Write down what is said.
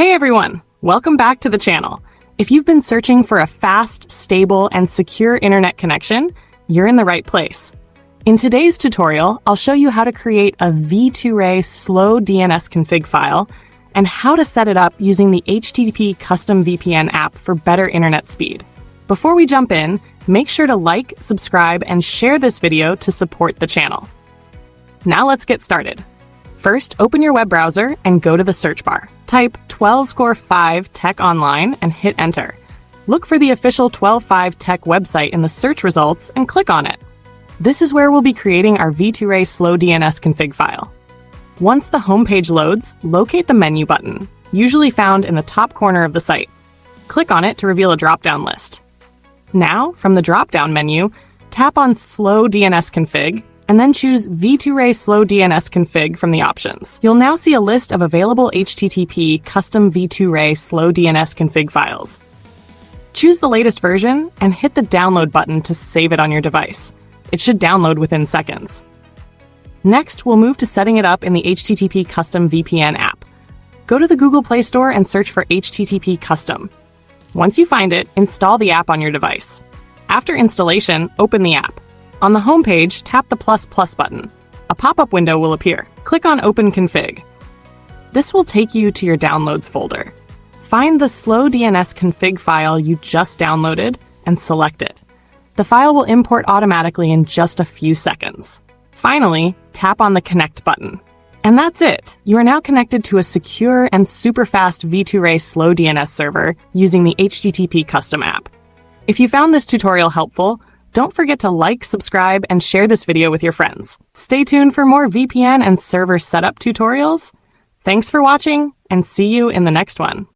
Hey everyone, welcome back to the channel. If you've been searching for a fast, stable, and secure internet connection, you're in the right place. In today's tutorial, I'll show you how to create a V2Ray Slow DNS Config file and how to set it up using the HTTP Custom VPN app for better internet speed. Before we jump in, make sure to like, subscribe, and share this video to support the channel. Now let's get started. First, open your web browser and go to the search bar. Type 12score5 Tech Online and hit enter. Look for the official 12.5 Tech website in the search results and click on it. This is where we'll be creating our V2Ray Slow DNS Config file. Once the homepage loads, locate the menu button, usually found in the top corner of the site. Click on it to reveal a drop-down list. Now, from the drop-down menu, tap on Slow DNS Config and then choose V2Ray Slow DNS Config from the options. You'll now see a list of available HTTP Custom V2Ray Slow DNS Config files. Choose the latest version and hit the download button to save it on your device. It should download within seconds. Next, we'll move to setting it up in the HTTP Custom VPN app. Go to the Google Play Store and search for HTTP Custom. Once you find it, install the app on your device. After installation, open the app. On the home page, tap the ++ button. A pop-up window will appear. Click on Open Config. This will take you to your Downloads folder. Find the Slow DNS Config file you just downloaded and select it. The file will import automatically in just a few seconds. Finally, tap on the Connect button. And that's it! You are now connected to a secure and super fast V2Ray Slow DNS server using the HTTP Custom app. If you found this tutorial helpful, don't forget to like, subscribe, and share this video with your friends. Stay tuned for more VPN and server setup tutorials. Thanks for watching, and see you in the next one.